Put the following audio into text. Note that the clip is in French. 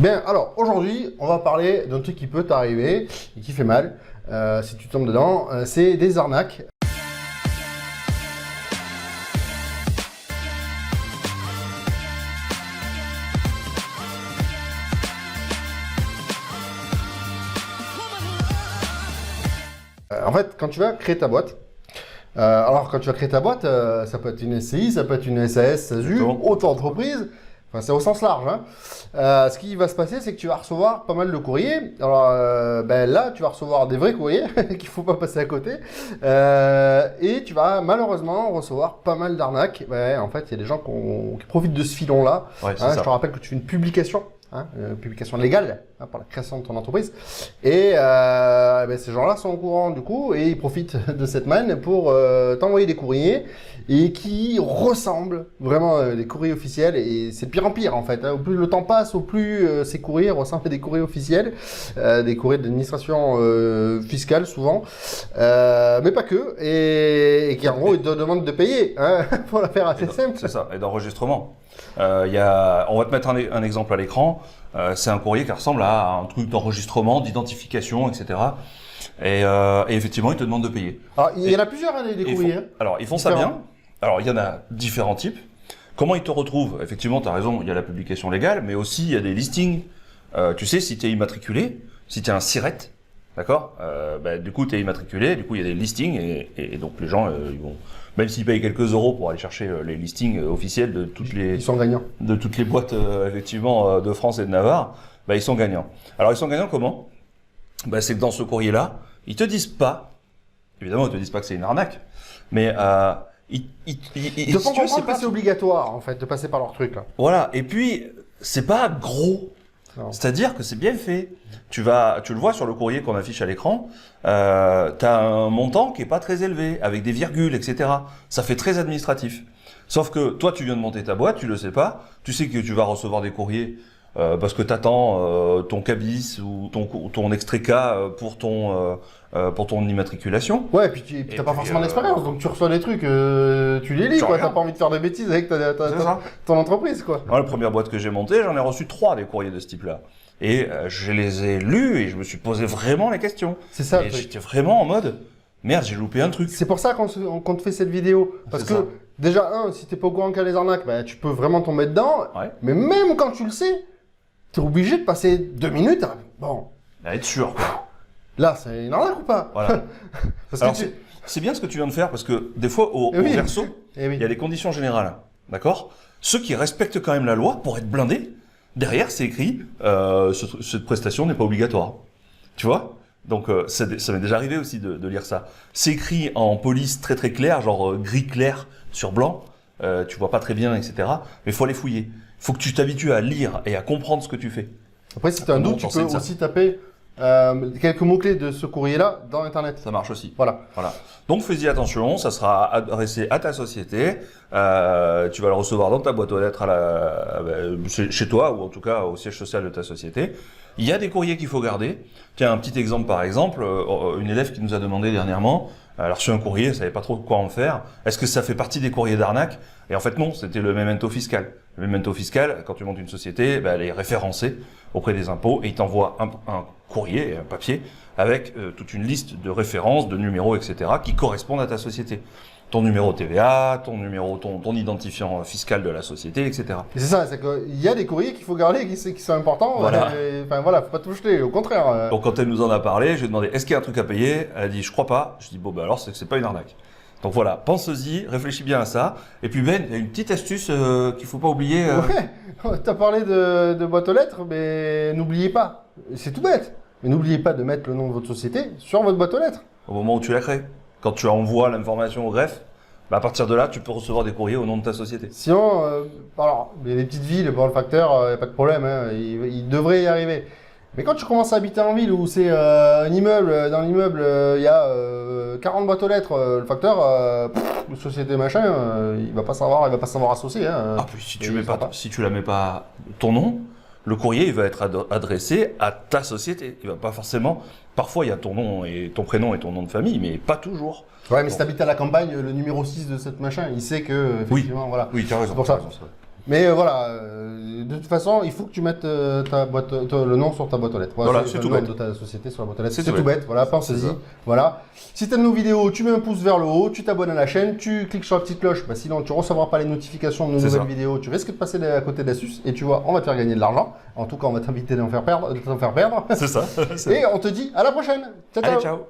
Bien, alors aujourd'hui, on va parler d'un truc qui peut t'arriver et qui fait mal si tu tombes dedans. C'est des arnaques. En fait, quand tu vas créer ta boîte, quand tu vas créer ta boîte, ça peut être une SCI, ça peut être une SAS, SASU, auto-entreprise. Enfin, c'est au sens large. Hein. Ce qui va se passer, c'est que tu vas recevoir pas mal de courriers. Alors là, tu vas recevoir des vrais courriers qu'il faut pas passer à côté. Et tu vas malheureusement recevoir pas mal d'arnaques. Ouais, en fait, il y a des gens qui profitent de ce filon-là. Ouais, hein, je te rappelle que tu fais une publication. Une publication légale pour la création de ton entreprise. Et ces gens-là sont au courant du coup et ils profitent de cette manne pour t'envoyer des courriers et qui ressemblent vraiment à des courriers officiels. Et c'est de pire en pire en fait. Hein. Au plus le temps passe, au plus ces courriers ressemblent à des courriers officiels, des courriers d'administration fiscale souvent, mais pas que. Et qui en gros ils te demandent de payer hein, pour la faire assez simple. C'est ça, et d'enregistrement. On va te mettre un exemple à l'écran. C'est un courrier qui ressemble à un truc d'enregistrement, d'identification, etc. Et effectivement, ils te demandent de payer. Alors, il y en a plusieurs des courriers. Alors, ils font ça bien. Alors, il y en a différents types. Comment ils te retrouvent? Effectivement, tu as raison, il y a la publication légale, mais aussi il y a des listings. Tu sais, si tu es immatriculé, si tu es un SIRET, d'accord, du coup, tu es immatriculé, du coup, il y a des listings et donc les gens, ils vont, même s'ils payent quelques euros pour aller chercher les listings officiels de toutes les, ils sont gagnants. De toutes les boîtes, effectivement, de France et de Navarre, ils sont gagnants. Alors, ils sont gagnants comment? C'est que dans ce courrier-là, ils te disent pas, évidemment, ils te disent pas que c'est une arnaque, mais ils te font comprendre que c'est obligatoire, en fait, de passer par leur truc, là. Voilà. Et puis, c'est pas gros. C'est-à-dire que c'est bien fait. Tu le vois sur le courrier qu'on affiche à l'écran, t'as un montant qui est pas très élevé, avec des virgules, etc. Ça fait très administratif. Sauf que toi, tu viens de monter ta boîte, tu le sais pas, tu sais que tu vas recevoir des courriers parce que t'attends ton cabis ou ton extrait K pour ton immatriculation. Ouais, et puis t'as pas forcément d'expérience, donc tu reçois des trucs, tu les lis, quoi. T'as pas envie de faire des bêtises avec ton entreprise, quoi. Moi, la première boîte que j'ai montée, j'en ai reçu 3 des courriers de ce type-là. Et je les ai lus et je me suis posé vraiment la question. C'est ça. Et j'étais vraiment en mode, merde, j'ai loupé un truc. C'est pour ça qu'on te fait cette vidéo. Parce que, déjà, si t'es pas au courant qu'il y a les arnaques, tu peux vraiment tomber dedans. Ouais. Mais même quand tu le sais, t'es obligé de passer 2 minutes. Bon. À être sûr, quoi. Là, c'est une arnaque ou pas? Voilà. Alors, c'est bien ce que tu viens de faire parce que des fois, au verso, il y a les conditions générales. D'accord? Ceux qui respectent quand même la loi pour être blindés, derrière, c'est écrit cette prestation n'est pas obligatoire. Tu vois? Donc, ça m'est déjà arrivé aussi de lire ça. C'est écrit en police très très clair, genre gris clair sur blanc. Tu vois pas très bien, etc. Mais il faut aller fouiller. Il faut que tu t'habitues à lire et à comprendre ce que tu fais. Après, si tu as un doute, tu peux aussi taper quelques mots-clés de ce courrier-là dans Internet. Ça marche aussi. Voilà. Donc, fais-y attention, ça sera adressé à ta société. Tu vas le recevoir dans ta boîte aux lettres chez toi, ou en tout cas au siège social de ta société. Il y a des courriers qu'il faut garder. Tiens, un petit exemple par exemple, une élève qui nous a demandé dernièrement, elle a reçu un courrier, elle savait pas trop quoi en faire. Est-ce que ça fait partie des courriers d'arnaque? Et en fait non, c'était le memento fiscal. Le memento fiscal, quand tu montes une société, elle est référencée auprès des impôts et ils t'envoient un courrier, un papier, avec toute une liste de références, de numéros, etc. qui correspondent à ta société. Ton numéro TVA, ton identifiant fiscal de la société, etc. Et c'est ça, c'est qu'il y a des courriers qu'il faut garder, qui sont importants. Voilà. Faut pas tout jeter, au contraire. Donc quand elle nous en a parlé, je lui ai demandé est-ce qu'il y a un truc à payer? Elle a dit je crois pas. Je dis alors c'est pas une arnaque. Donc voilà, pense-y, réfléchis bien à ça. Et puis Ben, il y a une petite astuce qu'il faut pas oublier. Ouais, t'as parlé de boîte aux lettres, mais n'oubliez pas, c'est tout bête, mais n'oubliez pas de mettre le nom de votre société sur votre boîte aux lettres. Au moment où tu la crées. Quand tu envoies l'information au greffe, à partir de là, tu peux recevoir des courriers au nom de ta société. Sinon, il y a des petites villes, le facteur, il n'y a pas de problème, hein, il devrait y arriver. Mais quand tu commences à habiter en ville où c'est un immeuble, dans l'immeuble, il y a 40 boîtes aux lettres, le facteur, société machin, il va pas savoir associer. Hein, puis si tu la mets pas ton nom, le courrier il va être adressé à ta société. Il va pas forcément. Parfois il y a ton nom et ton prénom et ton nom de famille, mais pas toujours. Ouais, mais si tu habites à la campagne, le numéro 6 de cette machin, il sait que effectivement, voilà. Oui, tu as raison. C'est pour ça. Mais voilà, de toute façon, il faut que tu mettes le nom sur ta boîte aux lettres. Voilà, c'est le tout nom bête. de ta société sur la boîte aux lettres. C'est C'est tout tout bête. bête, voilà, C'est pensez-y. ça. Voilà. Si tu aimes nos vidéos, tu mets un pouce vers le haut, tu t'abonnes à la chaîne, tu cliques sur la petite cloche, sinon tu ne recevras pas les notifications de nos C'est nouvelles ça. vidéos, tu risques de passer à côté d'astuces et tu vois, on va te faire gagner de l'argent. En tout cas, on va t'inviter à t'en faire perdre. C'est ça. Et on te dit à la prochaine. Ciao, Allez, ciao. ciao.